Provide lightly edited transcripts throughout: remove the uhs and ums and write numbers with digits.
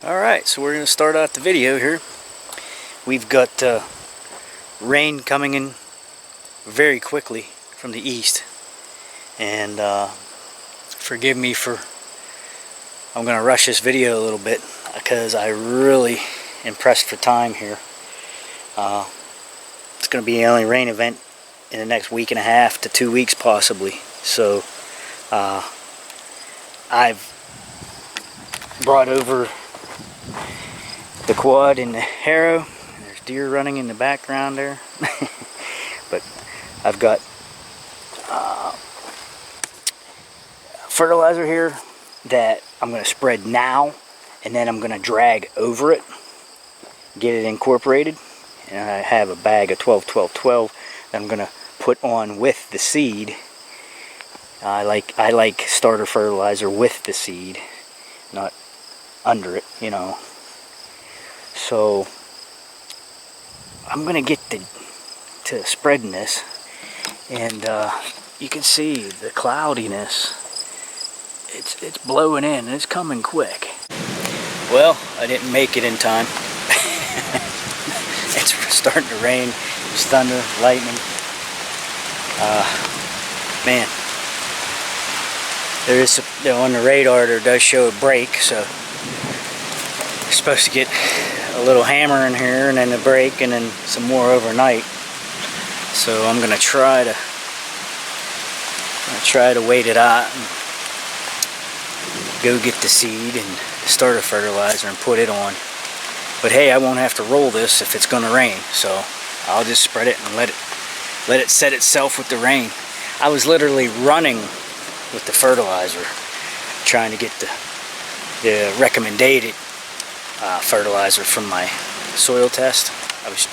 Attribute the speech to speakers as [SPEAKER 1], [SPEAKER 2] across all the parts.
[SPEAKER 1] Alright, so we're going to start out the video here. We've got rain coming in very quickly from the east. And forgive me for, I'm going to rush this video a little bit because I really am pressed for time here. It's going to be the only rain event in the next week and a half to 2 weeks possibly. So I've brought over the quad and the harrow. There's deer running in the background there. But I've got fertilizer here that I'm going to spread now, and then I'm going to drag over it, get it incorporated. And I have a bag of 12-12-12 that I'm going to put on with the seed. I like starter fertilizer with the seed, not under it, you know. So I'm gonna get to spreading this, and you can see the cloudiness. It's blowing in, and it's coming quick. Well, I didn't make it in time. It's starting to rain. There's thunder, lightning. Man, there is on the radar. There does show a break, so you're supposed to get a little hammer in here, and then a break, and then some more overnight. So I'm gonna try to wait it out and go get the seed and starter fertilizer and put it on. But hey, I won't have to roll this if it's gonna rain, so I'll just spread it and let it set itself with the rain. I was literally running with the fertilizer, trying to get the recommended fertilizer from my soil test. I was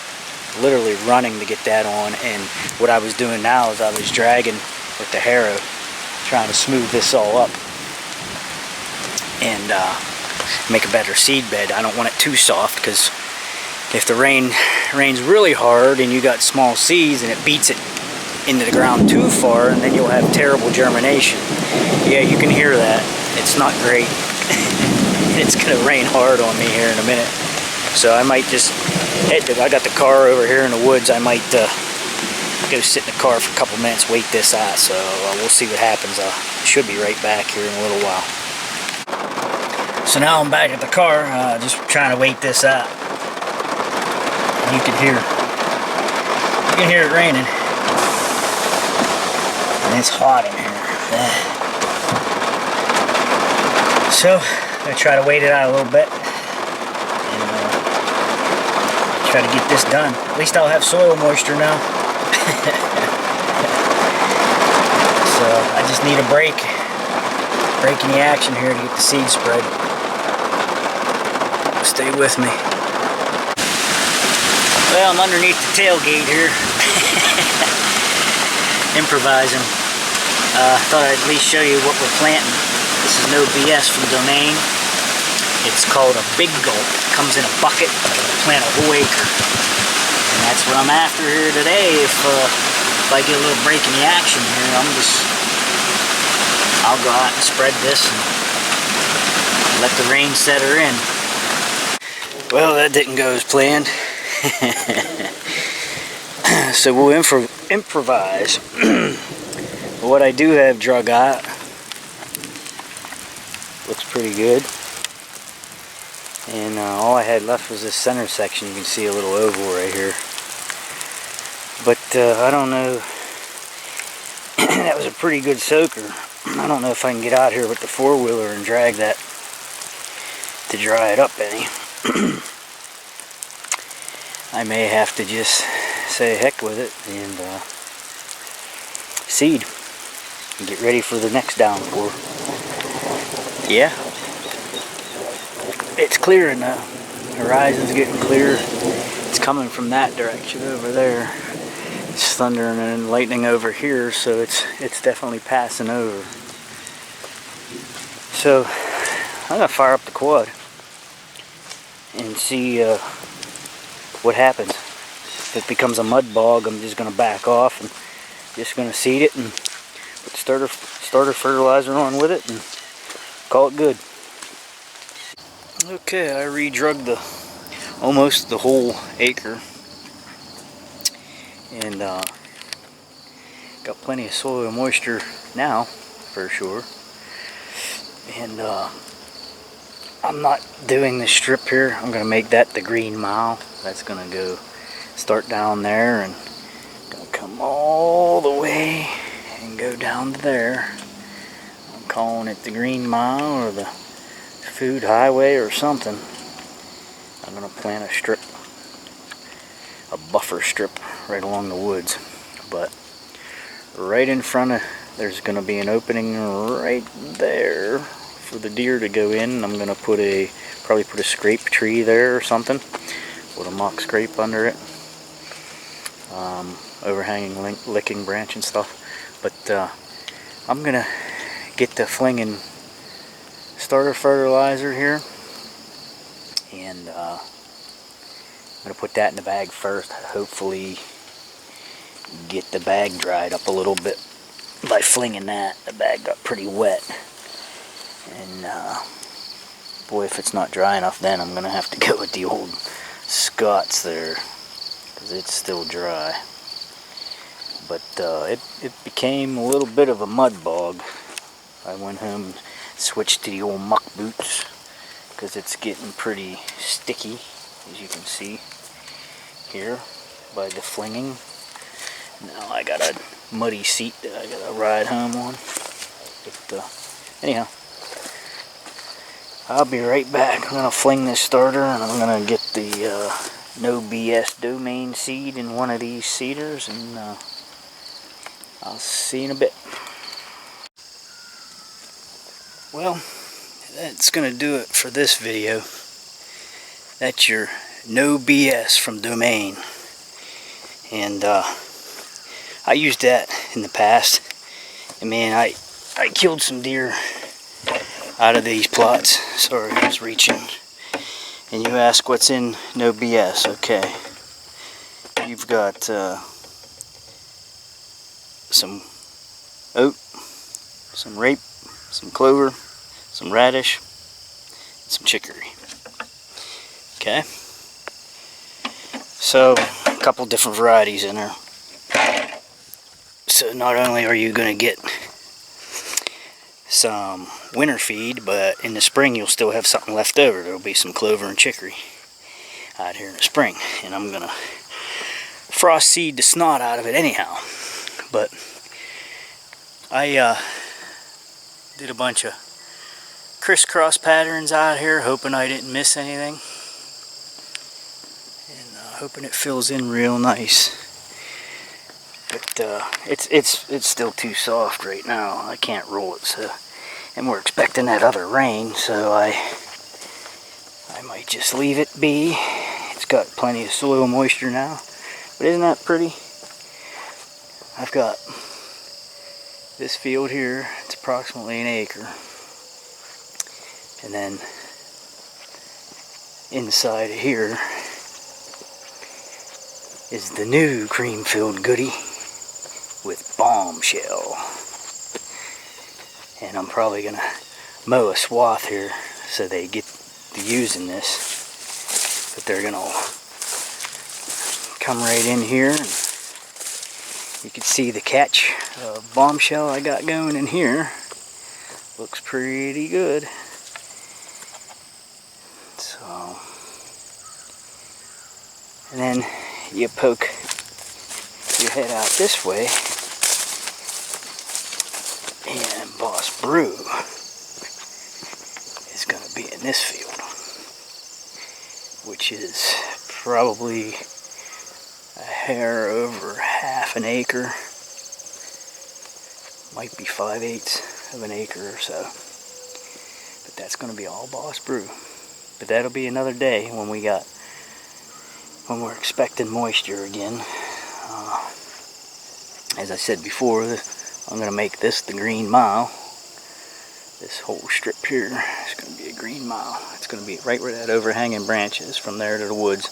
[SPEAKER 1] literally running to get that on, and what I was doing now is I was dragging with the harrow, trying to smooth this all up and make a better seed bed. I don't want it too soft, because if the rains really hard and you got small seeds and it beats it into the ground too far, and then you'll have terrible germination. Yeah, you can hear that. It's not great. It's gonna rain hard on me here in a minute, so I might just I got the car over here in the woods. I might go sit in the car for a couple minutes, wait this out. So we'll see what happens. I should be right back here in a little while. So now I'm back at the car, just trying to wait this out. You can hear it raining, and it's hot in here. So I'm going to try to wait it out a little bit and try to get this done. At least I'll have soil moisture now. So I just need a break in the action here to get the seed spread. Stay with me. Well, I'm underneath the tailgate here. Improvising. Thought I'd at least show you what we're planting. This is no BS from Domain. It's called a big gulp. It comes in a bucket. Plant a whole acre. And that's what I'm after here today. If I get a little break in the action here, I'll go out and spread this and let the rain set her in. Well, that didn't go as planned. So we'll improvise. What I do have drug out looks pretty good, and all I had left was this center section. You can see a little oval right here, but I don't know. That was a pretty good soaker. I don't know if I can get out here with the four-wheeler and drag that to dry it up any. I may have to just say heck with it and seed and get ready for the next downpour. Yeah, it's clearing now. The horizon's getting clear. It's coming from that direction over there. It's thundering and lightning over here, so it's definitely passing over. So I'm gonna fire up the quad and see what happens. If it becomes a mud bog, I'm just gonna back off and just gonna seed it and put starter fertilizer on with it and call it good. Okay, I redrug almost the whole acre, and got plenty of soil moisture now, for sure. And I'm not doing the strip here. I'm gonna make that the green mile. That's gonna go start down there and gonna come all the way and go down to there. I'm calling it the green mile or the food highway or something. I'm gonna plant a strip, a buffer strip right along the woods, but right in front of, there's gonna be an opening right there for the deer to go in. I'm gonna probably put a scrape tree there or something, put a mock scrape under it, overhanging licking branch and stuff. But I'm gonna get the flinging starter fertilizer here, and I'm gonna put that in the bag first. Hopefully get the bag dried up a little bit by flinging that. The bag got pretty wet, and boy, if it's not dry enough, then I'm gonna have to go with the old Scots there, because it's still dry. But it became a little bit of a mud bog. I went home and switched to the old muck boots, because it's getting pretty sticky, as you can see here by the flinging. Now I got a muddy seat that I gotta ride home on. But anyhow, I'll be right back. I'm gonna fling this starter, and I'm gonna get the No BS domain seed in one of these seeders, and I'll see you in a bit. Well, that's gonna do it for this video. That's your No BS from Domain, and I used that in the past, and man, I killed some deer out of these plots. Sorry, I was reaching. And you ask what's in No BS. Okay, you've got some oat, some rape, some clover, some radish, and some chicory. Okay, so a couple different varieties in there. So not only are you going to get some winter feed, but in the spring you'll still have something left over. There'll be some clover and chicory out here in the spring, and I'm going to frost seed the snot out of it anyhow. But I did a bunch of crisscross patterns out here, hoping I didn't miss anything, and hoping it fills in real nice. But it's still too soft right now. I can't roll it, so, and we're expecting that other rain, so I might just leave it be. It's got plenty of soil moisture now. But isn't that pretty? I've got this field here. It's approximately an acre, and then inside of here is the new cream-filled goodie with bombshell. And I'm probably gonna mow a swath here so they get to using this. But they're gonna come right in here, and you can see the catch of bombshell I got going in here. Looks pretty good. So, and then you poke your head out this way, and Boss Brew is going to be in this field, which is probably a hair over half an acre, might be 5/8 of an acre or so. But that's going to be all Boss Brew. But that'll be another day when we're expecting moisture again. As I said before, I'm going to make this the green mile. This whole strip here is going to be a green mile. It's going to be right where that overhanging branch is, from there to the woods.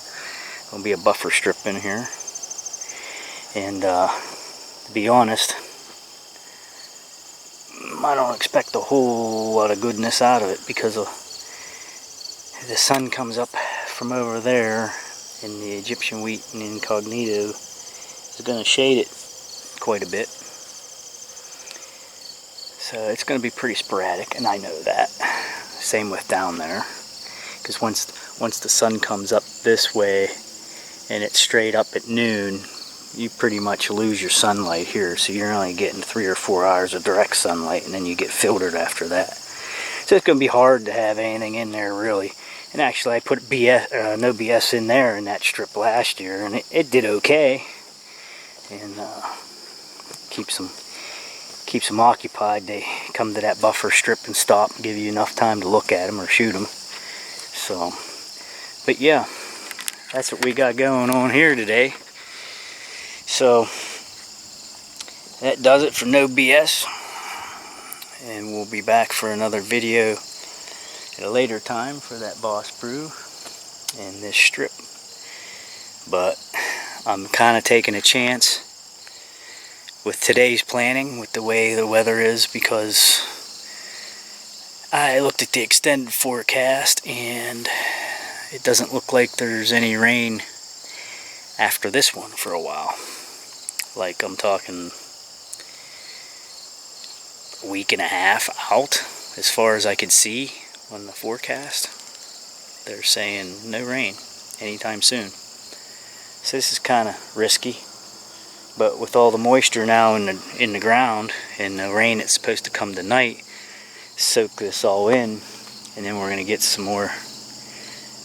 [SPEAKER 1] There'll be a buffer strip in here. And to be honest, I don't expect a whole lot of goodness out of it, because the sun comes up from over there in the Egyptian wheat and incognito, is going to shade it quite a bit. So it's going to be pretty sporadic, and I know that. Same with down there, because once the sun comes up this way and it's straight up at noon, you pretty much lose your sunlight here, so you're only getting 3 or 4 hours of direct sunlight, and then you get filtered after that. So it's going to be hard to have anything in there really. And actually, I put no BS in there in that strip last year, and it did okay, and keeps them occupied. They come to that buffer strip and stop, and give you enough time to look at them or shoot them. So, but yeah, that's what we got going on here today. So that does it for No BS, and we'll be back for another video at a later time for that Boss Brew and this strip. But I'm kind of taking a chance with today's planning with the way the weather is, because I looked at the extended forecast and it doesn't look like there's any rain after this one for a while. Like, I'm talking a week and a half out as far as I could see on the forecast. They're saying no rain anytime soon. So this is kind of risky, but with all the moisture now in the ground and the rain that's supposed to come tonight, soak this all in, and then we're going to get some more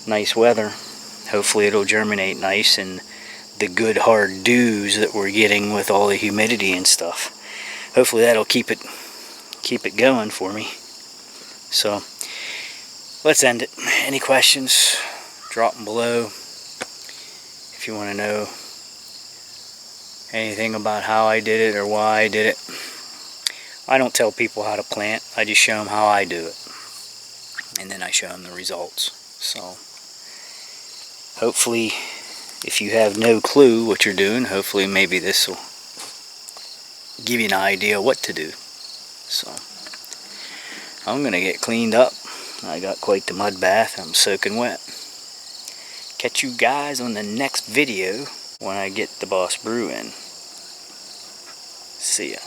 [SPEAKER 1] nice weather. Hopefully it'll germinate nice, and the good hard dews that we're getting with all the humidity and stuff, hopefully that'll keep it going for me. So let's end it. Any questions, drop them below. If you want to know anything about how I did it or why I did it. I don't tell people how to plant, I just show them how I do it, and then I show them the results. So hopefully, if you have no clue what you're doing, hopefully maybe this will give you an idea what to do. So I'm going to get cleaned up. I got quite the mud bath. I'm soaking wet. Catch you guys on the next video when I get the Boss Brew in. See ya.